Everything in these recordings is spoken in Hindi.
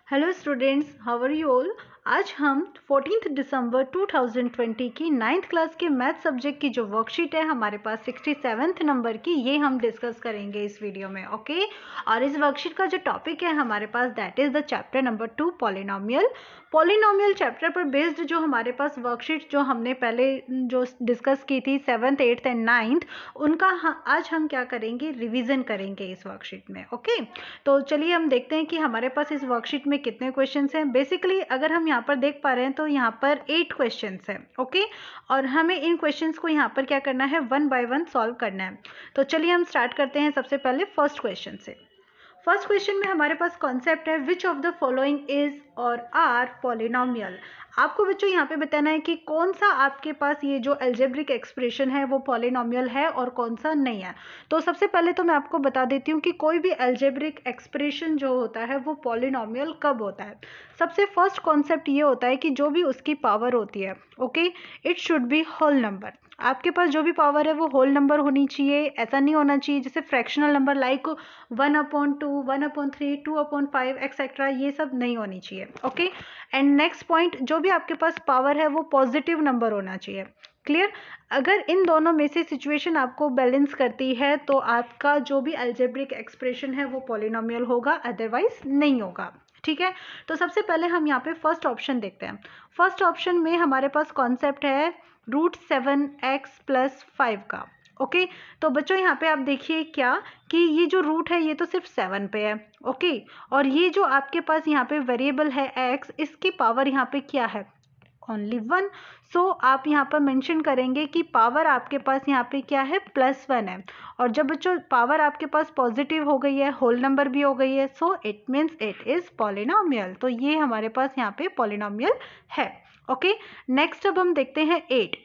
Hello students, how are you all. आज हम 14 दिसंबर 2020 की 9th क्लास के मैथ सब्जेक्ट की जो वर्कशीट है हमारे पास 67th नंबर की, ये हम डिस्कस करेंगे इस वीडियो में। ओके और इस वर्कशीट का जो टॉपिक है हमारे पास that is the chapter number 2 polynomial. Polynomial chapter पर बेस्ड जो हमारे पास वर्कशीट जो हमने पहले जो डिस्कस की थी 7th 8th एंड 9th, उनका आज हम क्या करेंगे, रिवीजन करेंगे इस वर्कशीट में। ओके तो चलिए हम देखते हैं कि हमारे पास इस वर्कशीट में कितने क्वेश्चंस हैं। बेसिकली अगर हम यहाँ पर देख पा रहे हैं तो यहाँ पर 8 क्वेश्चंस हैं। ओके और हमें इन क्वेश्चंस को यहाँ पर क्या करना है, वन बाय वन सॉल्व करना है। तो चलिए हम स्टार्ट करते हैं सबसे पहले फर्स्ट क्वेश्चन से। फर्स्ट क्वेश्चन में हमारे पास कॉन्सेप्ट है which of the following is और आर पॉलिनोमियल। आपको बच्चों यहाँ पे बताना है कि कौन सा आपके पास ये जो एल्जेब्रिक एक्सप्रेशन है वो पॉलिनोमियल है और कौन सा नहीं है। तो सबसे पहले तो मैं आपको बता देती हूँ कि कोई भी एल्जेब्रिक एक्सप्रेशन जो होता है वो पॉलिनोमियल कब होता है। सबसे फर्स्ट कॉन्सेप्ट ये होता है कि जो भी उसकी पावर होती है, okay, it should be whole number. आपके पास जो भी पावर है वो होल नंबर होनी चाहिए, ऐसा नहीं होना चाहिए जैसे फ्रैक्शनल नंबर लाइक 1/2, 1/3, 2/5 एक्सेट्रा, ये सब नहीं होनी चाहिए। ओके एंड नेक्स्ट पॉइंट, जो भी आपके पास पावर है वो पॉजिटिव नंबर होना चाहिए। क्लियर। अगर इन दोनों में से सिचुएशन आपको बैलेंस करती है तो आपका जो भी अलजेब्रिक एक्सप्रेशन है वो पॉलिनोमियल होगा, अदरवाइज नहीं होगा। ठीक है, तो सबसे पहले हम यहाँ पे फर्स्ट ऑप्शन देखते हैं। फर्स्ट ऑप्शन में हमारे पास कॉन्सेप्ट है √7x+5 का। ओके तो बच्चों यहाँ पे आप देखिए क्या कि ये जो रूट है ये तो सिर्फ 7 पे है। ओके और ये जो आपके पास यहाँ पे वेरिएबल है x, इसकी पावर यहाँ पे क्या है, ओनली 1। सो आप यहाँ पर मेंशन करेंगे कि पावर आपके पास यहाँ पे क्या है, +1 है। और जब बच्चों पावर आपके पास पॉजिटिव हो गई है, होल नंबर भी हो गई है, so it means it is polynomial. तो ये हमारे पास यहाँ पे पॉलिनोमियल है। ओके नेक्स्ट अब हम देखते हैं 8।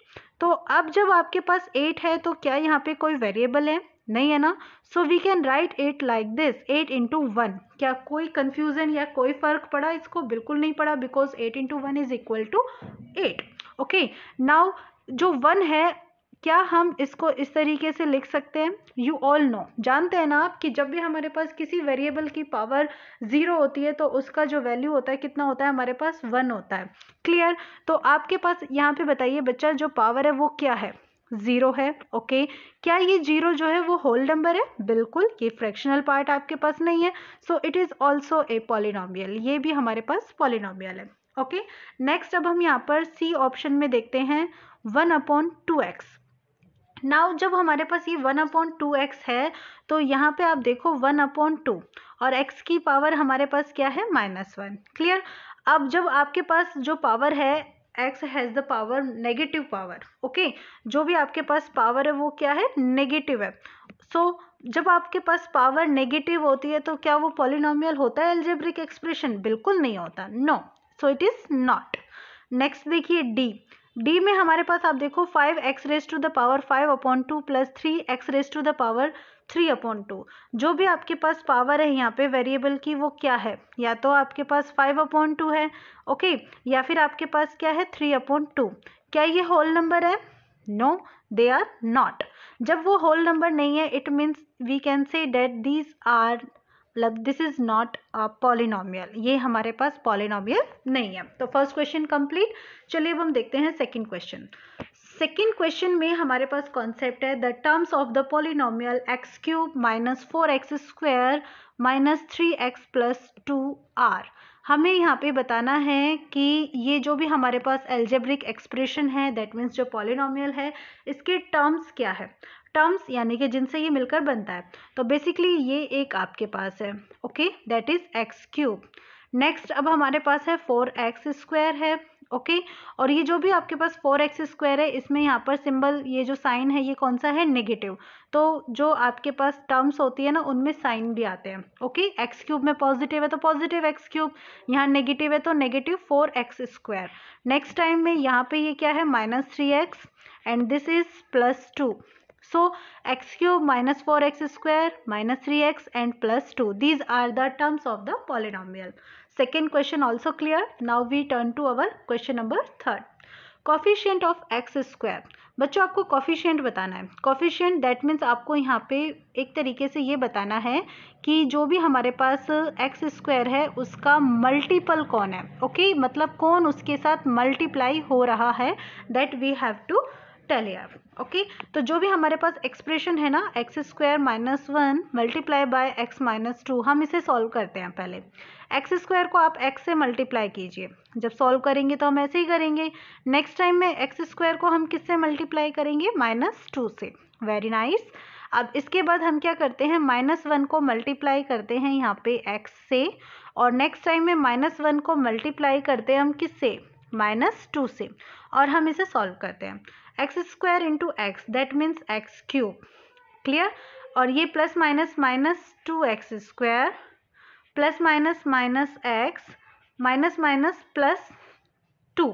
तो अब जब आपके पास 8 है तो क्या यहाँ पे कोई वेरिएबल है, नहीं है ना। So we can write it like this, 8 × 1। क्या कोई कंफ्यूजन या कोई फर्क पड़ा, इसको बिल्कुल नहीं पड़ा, because 8 × 1 is equal to 8। Okay now जो 1 है, क्या हम इसको इस तरीके से लिख सकते हैं, यू ऑल नो, जानते हैं ना आप कि जब भी हमारे पास किसी वेरिएबल की पावर 0 होती है तो उसका जो वैल्यू होता है कितना होता है, हमारे पास 1 होता है। क्लियर। तो आपके पास यहाँ पे बताइए बच्चा, जो पावर है वो क्या है, 0 है। ओके क्या ये 0 जो है वो होल नंबर है, बिल्कुल, ये फ्रैक्शनल पार्ट आपके पास नहीं है। सो it is also a polynomial, ये भी हमारे पास पॉलिनोमियल है। ओके नेक्स्ट अब हम यहाँ पर सी ऑप्शन में देखते हैं 1/2x। नाउ जब हमारे पास ये 1/2x है तो यहाँ पे आप देखो 1/2 और x की पावर हमारे पास क्या है, -1। क्लियर। अब जब आपके पास जो पावर है, x has the power negative power. Okay जो भी आपके पास पावर है वो क्या है, नेगेटिव है। सो जब आपके पास पावर नेगेटिव होती है तो क्या वो पॉलिनोमियल होता है अलजेब्रिक एक्सप्रेशन, बिल्कुल नहीं होता, no. So it is not. Next देखिए डी में हमारे पास आप देखो 5x⁻5/2 + 3x⁻3/3/2। जो भी आपके पास पावर है यहाँ पे वेरिएबल की वो क्या है, या तो आपके पास 5/2 है, ओके, या फिर आपके पास क्या है 3/2। क्या ये होल नंबर है, नो दे आर नॉट। जब वो होल नंबर नहीं है it means we can say that these are, मतलब this is not a polynomial, ये हमारे पास पॉलिनोमियल नहीं है। तो फर्स्ट क्वेश्चन कंप्लीट। चलिए अब हम देखते हैं सेकंड क्वेश्चन। सेकंड क्वेश्चन में हमारे पास कॉन्सेप्ट है the terms of the polynomial x³ - 4x² - 3x + 2r। हमें यहाँ पे बताना है कि ये जो भी हमारे पास एल्जेब्रिक एक्सप्रेशन है, दैट मीन्स जो पॉलिनोमियल है, इसके टर्म्स क्या है, टर्म्स यानी कि जिनसे ये मिलकर बनता है। तो बेसिकली ये एक आपके पास है, okay, that is x³। Next अब हमारे पास है 4x² है, ओके और ये जो भी आपके पास 4x² है, इसमें यहाँ पर सिंबल, ये जो साइन है ये कौन सा है, नेगेटिव। तो जो आपके पास टर्म्स होती है ना उनमें साइन भी आते हैं। ओके x³ में पॉजिटिव है तो पॉजिटिव x³, यहाँ नेगेटिव है तो नेगेटिव 4x²। नेक्स्ट टाइम में यहाँ पे ये क्या है, -3x and this is +2। So x³ - 4x² - 3x and +2, these are the terms of the polynomial. Second question also clear. Now we turn to our question number third. Coefficient of x square, बच्चों आपको कोफिशिएंट बताना है। कोफिशिएंट दैट मीन्स आपको यहाँ पे एक तरीके से ये बताना है कि जो भी हमारे पास एक्स स्क्वायर है उसका मल्टीपल कौन है। ओके, मतलब कौन उसके साथ मल्टीप्लाई हो रहा है, that we have to tell here. Okay, तो जो भी हमारे पास एक्सप्रेशन है ना, x square -1 multiply by x -2, हम इसे सॉल्व करते हैं। पहले एक्स स्क्वायर को आप एक्स से मल्टीप्लाई कीजिए, जब सॉल्व करेंगे तो हम ऐसे ही करेंगे। नेक्स्ट टाइम में एक्स स्क्वायर को हम किससे मल्टीप्लाई करेंगे, -2 से। Very nice. अब इसके बाद हम क्या करते हैं, -1 को मल्टीप्लाई करते हैं यहाँ पे एक्स से, और नेक्स्ट टाइम में -1 को मल्टीप्लाई करते हैं हम किससे, -2 से, और हम इसे सॉल्व करते हैं। X square into x that means x cube. Clear. और ये plus minus minus 2x square plus minus minus x minus minus plus 2।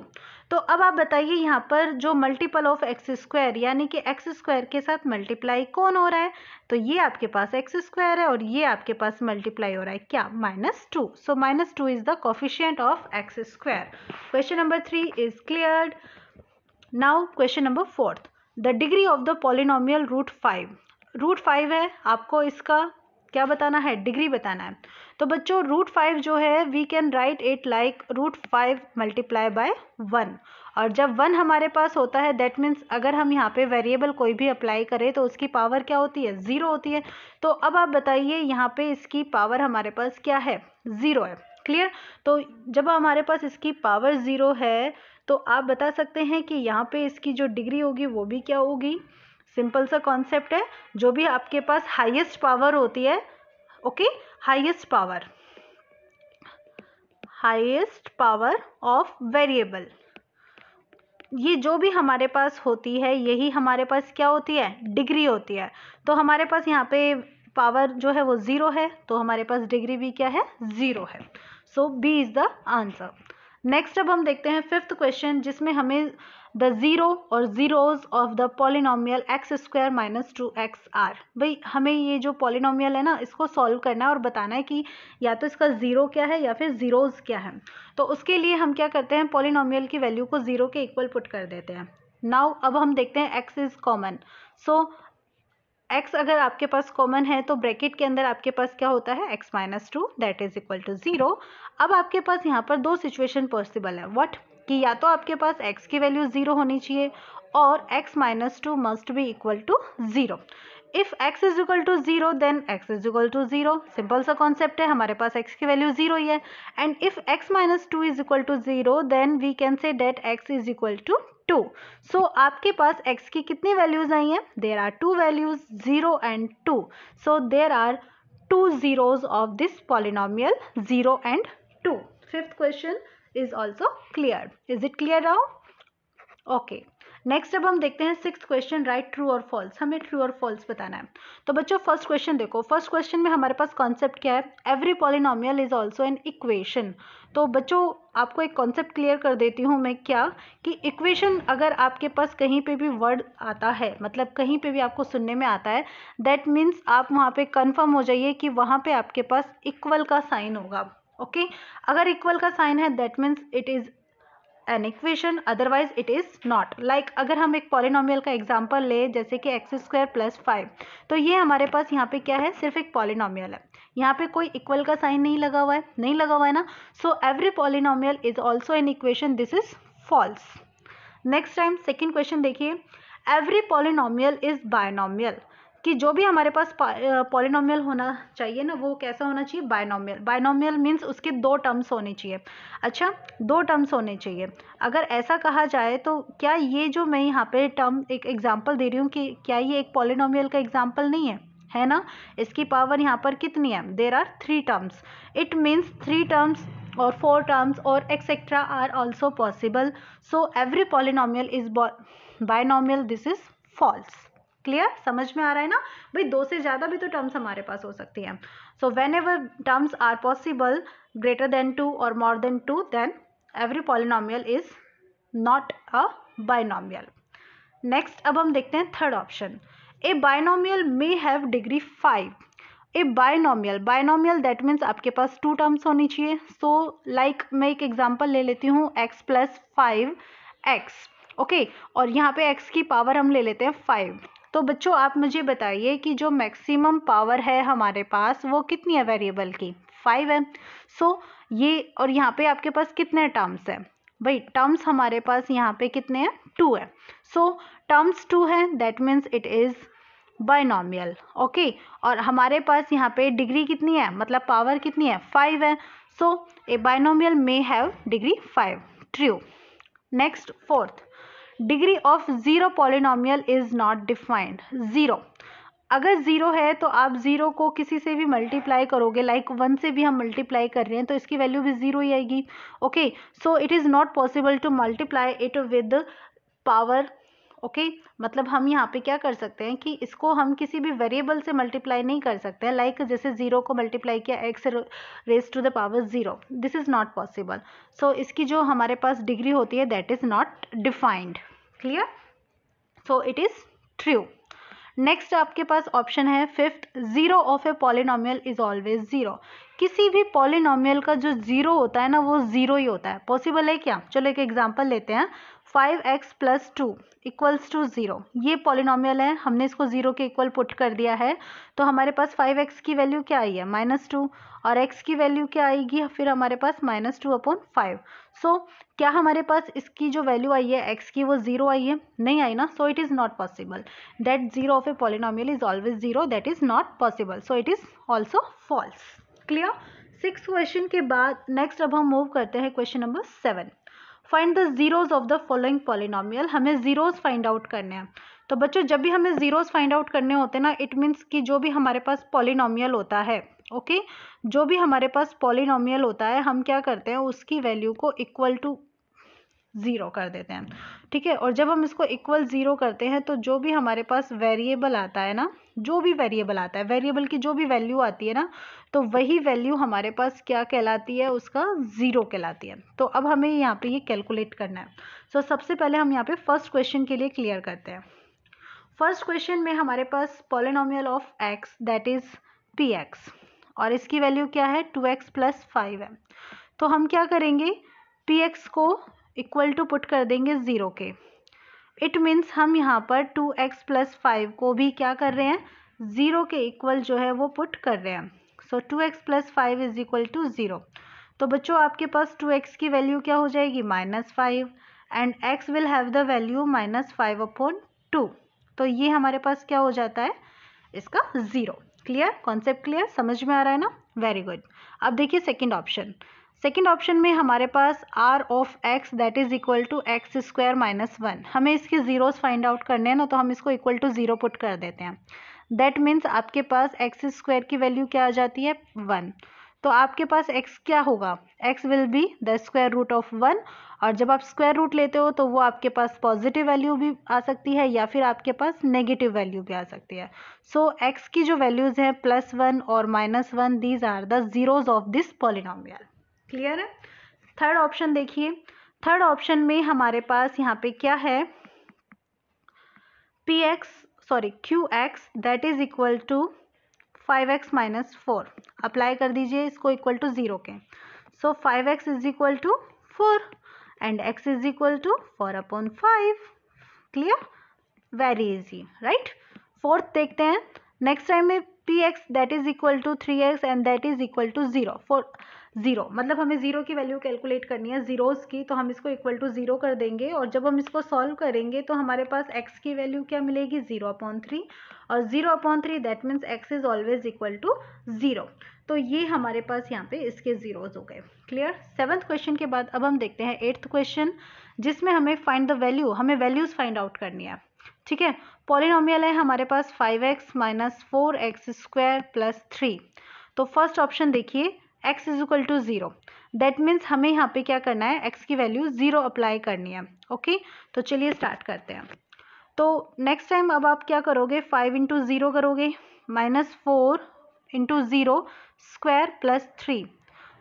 तो अब आप बताइए यहाँ पर जो मल्टीपल ऑफ एक्स स्क्वायर यानी कि एक्स स्क्वायर के साथ मल्टीप्लाई कौन हो रहा है, तो ये आपके पास एक्स स्क्वायर है और ये आपके पास मल्टीप्लाई हो रहा है क्या, -2। सो -2 is the coefficient of x square. Question number 3 is cleared. Now question number 4, the degree of the polynomial √5। √5 है, आपको इसका क्या बताना है, डिग्री बताना है। तो बच्चों √5 जो है we can write it like √5 multiply by 1, और जब 1 हमारे पास होता है दैट मीन्स अगर हम यहाँ पे वेरिएबल कोई भी अप्लाई करें तो उसकी पावर क्या होती है, 0 होती है। तो अब आप बताइए यहाँ पे इसकी पावर हमारे पास क्या है, 0 है। क्लियर। तो जब हमारे पास इसकी पावर 0 है तो आप बता सकते हैं कि यहाँ पे इसकी जो डिग्री होगी वो भी क्या होगी। सिंपल सा कॉन्सेप्ट है, जो भी आपके पास हाईएस्ट पावर होती है, okay, highest power of variable, ये जो भी हमारे पास होती है यही हमारे पास क्या होती है, डिग्री होती है। तो हमारे पास यहाँ पे पावर जो है वो 0 है, तो हमारे पास डिग्री भी क्या है, 0 है। So B is the answer. Next अब हम देखते हैं 5th क्वेश्चन, जिसमें हमें द जीरो और zeros of the polynomial X square -2x are. भाई हमें ये जो पॉलिनोमियल है ना इसको सॉल्व करना है और बताना है कि या तो इसका जीरो क्या है या फिर जीरोज क्या है। तो उसके लिए हम क्या करते हैं, पॉलिनोमियल की वैल्यू को 0 के इक्वल पुट कर देते हैं। नाउ अब हम देखते हैं x is common. So x अगर आपके पास कॉमन है तो ब्रैकेट के अंदर आपके पास क्या होता है, x -2 that is equal to 0। अब आपके पास यहाँ पर 2 सिचुएशन पॉसिबल है। व्हाट, कि या तो आपके पास x की वैल्यू 0 होनी चाहिए और x -2 must be equal to 0। If x is equal to 0 then x is equal to 0। Simple सा कॉन्सेप्ट है, हमारे पास x की वैल्यू 0 ही है। And if x -2 is equal to 0 then we can say that x is equal to 2। So आपके पास x की कितनी वैल्यूज आई हैं, there are 2 values, 0 and 2। So there are 2 zeros of this polynomial, 0 and 2. 5th question is also cleared. Is it clear now? Okay, next अब हम देखते हैं 6th क्वेश्चन, राइट ट्रू और फॉल्स। हमें ट्रू और फॉल्स बताना है। तो बच्चों फर्स्ट क्वेश्चन देखो, फर्स्ट क्वेश्चन में हमारे पास कॉन्सेप्ट क्या है, every polynomial is also an equation. तो बच्चों आपको एक कॉन्सेप्ट क्लियर कर देती हूँ मैं, क्या कि इक्वेशन अगर आपके पास कहीं पे भी वर्ड आता है, मतलब कहीं पे भी आपको सुनने में आता है, दैट मीन्स आप वहाँ पे कंफर्म हो जाइए कि वहाँ पे आपके पास इक्वल का साइन होगा। ओके, अगर इक्वल का साइन है that means it is an equation, otherwise it is not. Like अगर हम एक पॉलिनोमियल का एग्जांपल ले जैसे कि x² + 5, तो ये हमारे पास यहाँ पे क्या है, सिर्फ एक पॉलिनोमियल है, यहाँ पे कोई इक्वल का साइन नहीं लगा हुआ है, नहीं लगा हुआ है ना। So every polynomial is also an equation, this is false. Next time second question देखिए, एवरी पॉलिनोमियल इज बायनोमियल, कि जो भी हमारे पास पॉलिनोमियल होना चाहिए ना वो कैसा होना चाहिए, बायनोमियल। बायनोमियल मीन्स उसके 2 टर्म्स होने चाहिए। अच्छा, 2 टर्म्स होने चाहिए। अगर ऐसा कहा जाए तो क्या ये जो मैं यहाँ पे टर्म एक एग्जांपल दे रही हूँ कि क्या ये एक पॉलिनोमियल का एग्जांपल नहीं है ना। इसकी पावर यहाँ पर कितनी है, there are 3 terms. It means 3 terms और 4 टर्म्स और etcetera are also possible. So every polynomial is binomial, this is false. Clear, समझ में आ रहा है ना भाई, 2 से ज़्यादा भी तो टर्म्स हमारे पास हो सकती हैं। So whenever terms are possible greater than 2 और more than 2 then every polynomial is not a binomial. Next अब हम देखते हैं third option, a binomial may have degree 5। A binomial that means आपके पास 2 टर्म्स होनी चाहिए। सो लाइक मैं एक एग्जांपल ले लेती हूँ x + 5x। ओके, और यहाँ पे x की पावर हम ले लेते हैं 5। तो बच्चों आप मुझे बताइए कि जो मैक्सिमम पावर है हमारे पास वो कितनी है वेरिएबल की, 5 है। सो ये, और यहाँ पे आपके पास कितने टर्म्स है भाई, टर्म्स हमारे पास यहाँ पे कितने हैं, 2 है। सो टर्म्स 2 है, that means it is binomial. Okay, और हमारे पास यहाँ पे डिग्री कितनी है, मतलब पावर कितनी है, 5 है। So a binomial may have degree 5, true. Next fourth, degree of zero polynomial is not defined. Zero, अगर जीरो है तो आप जीरो को किसी से भी मल्टीप्लाई करोगे, लाइक 1 से भी हम मल्टीप्लाई कर रहे हैं तो इसकी वैल्यू भी जीरो ही आएगी। Okay, so it is not possible to multiply it with power. Okay, मतलब हम यहाँ पे क्या कर सकते हैं कि इसको हम किसी भी वेरिएबल से मल्टीप्लाई नहीं कर सकते हैं, लाइक जैसे जीरो को मल्टीप्लाई किया X raise to the power zero, this is not possible. So इसकी जो हमारे पास डिग्री होती है that is not defined. Clear, so it is true. Next आपके पास ऑप्शन है fifth, zero of a polynomial is always zero. किसी भी पॉलिनोमियल का जो जीरो होता है ना वो जीरो ही होता है। पॉसिबल है क्या, चलो एक एग्जांपल लेते हैं, 5x + 2 = 0। ये पॉलिनोमियल है, हमने इसको जीरो के इक्वल पुट कर दिया है, तो हमारे पास 5x की वैल्यू क्या आई है, -2, और x की वैल्यू क्या आएगी फिर हमारे पास -2/5। सो क्या हमारे पास इसकी जो वैल्यू आई है x की वो जीरो आई है, नहीं आई ना। So it is not possible that zero of a polynomial is always zero, that is not possible, so it is also false. Clear. 6 question के बाद नेक्स्ट अब हम मूव करते हैं question number 7। Find the zeros of the following polynomial. हमें जीरोज फाइंड आउट करने हैं। तो बच्चों जब भी हमें जीरोज फाइंड आउट करने होते हैं ना, इट मीन्स कि जो भी हमारे पास पॉलिनोमियल होता है, ओके, जो भी हमारे पास पॉलिनोमियल होता है हम क्या करते हैं उसकी वैल्यू को इक्वल टू ज़ीरो कर देते हैं, ठीक है। और जब हम इसको इक्वल ज़ीरो करते हैं तो जो भी हमारे पास वेरिएबल आता है ना, जो भी वेरिएबल आता है, वेरिएबल की जो भी वैल्यू आती है ना, तो वही वैल्यू हमारे पास क्या कहलाती है, उसका ज़ीरो कहलाती है। तो अब हमें यहाँ पे ये कैलकुलेट करना है। सो सबसे पहले हम यहाँ पे फर्स्ट क्वेश्चन के लिए क्लियर करते हैं। फर्स्ट क्वेश्चन में हमारे पास polynomial of X that is P X, और इसकी वैल्यू क्या है, 2x + 5 है। तो हम क्या करेंगे, पी एक्स को इक्वल टू पुट कर देंगे ज़ीरो के। इट मीन्स हम यहाँ पर 2x + 5 को भी क्या कर रहे हैं, ज़ीरो के इक्वल जो है वो पुट कर रहे हैं। सो 2x + 5 = 0। तो बच्चों आपके पास 2x की वैल्यू क्या हो जाएगी, -5, and x will have the value -5/2। तो ये हमारे पास क्या हो जाता है, इसका ज़ीरो। क्लियर, कॉन्सेप्ट क्लियर, समझ में आ रहा है ना, वेरी गुड। अब देखिए सेकंड ऑप्शन। सेकंड ऑप्शन में हमारे पास r of x that is equal to x² - 1। हमें इसके जीरोस फाइंड आउट करने हैं ना, तो हम इसको इक्वल टू ज़ीरो पुट कर देते हैं। दैट मीन्स आपके पास x² की वैल्यू क्या आ जाती है, 1। तो आपके पास x क्या होगा, x will be the square root of 1, और जब आप स्क्वायर रूट लेते हो तो वो आपके पास पॉजिटिव वैल्यू भी आ सकती है या फिर आपके पास नेगेटिव वैल्यू भी आ सकती है। सो x की जो वैल्यूज़ हैं +1 और -1, these are the zeros of this polynomial. Clear है। थर्ड ऑप्शन देखिए, थर्ड ऑप्शन में हमारे पास यहाँ पे क्या है, QX that is equal to 5x - 4। Apply कर दीजिए इसको इक्वल टू ज़ीरो के। So 5x = 4 and x = 4/5। Clear, very easy, right. Fourth देखते हैं। नेक्स्ट टाइम में px that is equal to 3x and that is equal to 0 for 0, मतलब हमें ज़ीरो की वैल्यू कैलकुलेट करनी है जीरोस की, तो हम इसको इक्वल टू 0 कर देंगे, और जब हम इसको सॉल्व करेंगे तो हमारे पास x की वैल्यू क्या मिलेगी, 0/3, और 0/3 that means x is always equal to 0। तो ये हमारे पास यहाँ पे इसके जीरोज हो गए। क्लियर। सेवन्थ क्वेश्चन के बाद अब हम देखते हैं एट्थ क्वेश्चन, जिसमें हमें फाइंड द वैल्यू, हमें वैल्यूज फाइंड आउट करनी है, ठीक है। पॉलिनोमियल है हमारे पास 5x - 4x² + 3। तो फर्स्ट ऑप्शन देखिए, x = 0, दैट मीन्स हमें यहाँ पे क्या करना है, x की वैल्यू 0 अप्लाई करनी है। ओके, तो चलिए स्टार्ट करते हैं। तो नेक्स्ट टाइम अब आप क्या करोगे, 5 × 0 करोगे, -4 × 0 स्क्वायर + 3।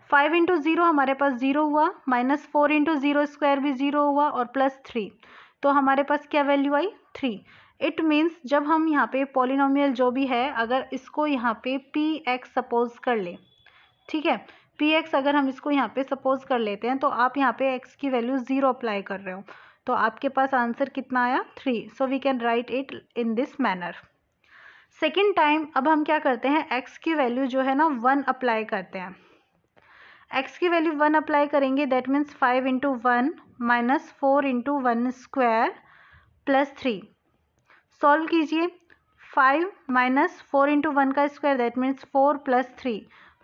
5 × 0 हमारे पास 0 हुआ, -4 × 0 स्क्वायर भी 0 हुआ, और +3, तो हमारे पास क्या वैल्यू आई, 3। इट मीन्स जब हम यहाँ पे पॉलिनोमियल जो भी है, अगर इसको यहाँ पे px सपोज कर ले, ठीक है, px अगर हम इसको यहाँ पे सपोज कर लेते हैं, तो आप यहाँ पे x की वैल्यू 0 अप्लाई कर रहे हो, तो आपके पास आंसर कितना आया 3. So we can write it in this manner. Second time अब हम क्या करते हैं, x की वैल्यू जो है ना 1 अप्लाई करते हैं. x की वैल्यू 1 अप्लाई करेंगे, that means 5 into 1 minus 4 into 1 square plus 3. Solve कीजिए. 5 माइनस 4 इंटू 1 का square that means 4 plus 3.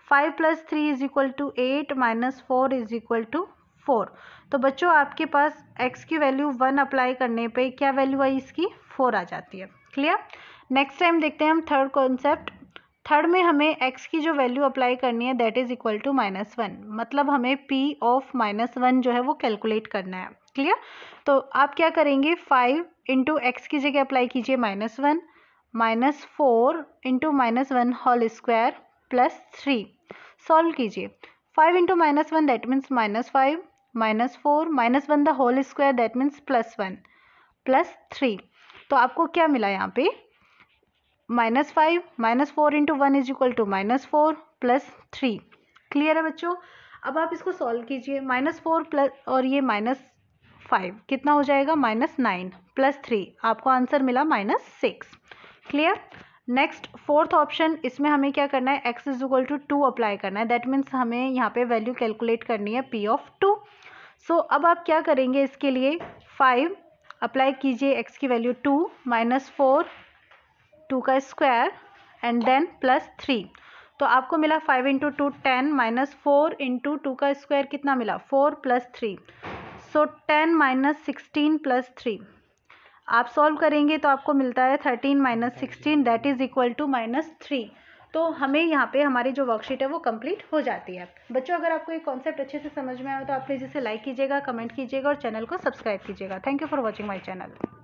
5 plus 3 is equal to 8 minus 4 is equal to 4. तो बच्चों आपके पास x की वैल्यू 1 अप्लाई करने पे क्या वैल्यू आई इसकी 4 आ जाती है. क्लियर. नेक्स्ट टाइम देखते हैं हम थर्ड कॉन्सेप्ट. थर्ड में हमें x की जो वैल्यू अप्लाई करनी है दैट इज इक्वल टू -1. मतलब हमें p ऑफ -1 जो है वो कैलकुलेट करना है. क्लियर. तो आप क्या करेंगे, 5 इंटू एक्स की जगह अप्लाई कीजिए -1 minus 4 into -1 whole square plus 3. Solve कीजिए. 5 into -1 that means -5 minus 4 -1 the whole square that means +1 plus 3. तो आपको क्या मिला यहाँ पे -5 -4 into 1 is equal to -4 plus 3. Clear है बच्चों. अब आप इसको सॉल्व कीजिए. -4 प्लस और ये -5 कितना हो जाएगा -9 प्लस 3. आपको आंसर मिला -6. क्लियर. नेक्स्ट फोर्थ ऑप्शन, इसमें हमें क्या करना है, x is equal to 2 apply करना है. दैट मीन्स हमें यहाँ पे वैल्यू कैलकुलेट करनी है p ऑफ 2. सो अब आप क्या करेंगे, इसके लिए 5 अप्लाई कीजिए x की वैल्यू 2 -4 2 का स्क्वायर एंड देन प्लस 3. तो आपको मिला 5 इंटू 2 10 माइनस 4 इंटू 2 का स्क्वायर कितना मिला 4 प्लस 3. सो 10 माइनस 16 प्लस 3. आप सॉल्व करेंगे तो आपको मिलता है 13 minus 16 that is equal to -3. तो हमें यहाँ पे हमारी जो वर्कशीट है वो कंप्लीट हो जाती है. बच्चों अगर आपको ये कॉन्सेप्ट अच्छे से समझ में आया तो आप प्लीज़ इसे लाइक कीजिएगा, कमेंट कीजिएगा और चैनल को सब्सक्राइब कीजिएगा. Thank you for watching my channel.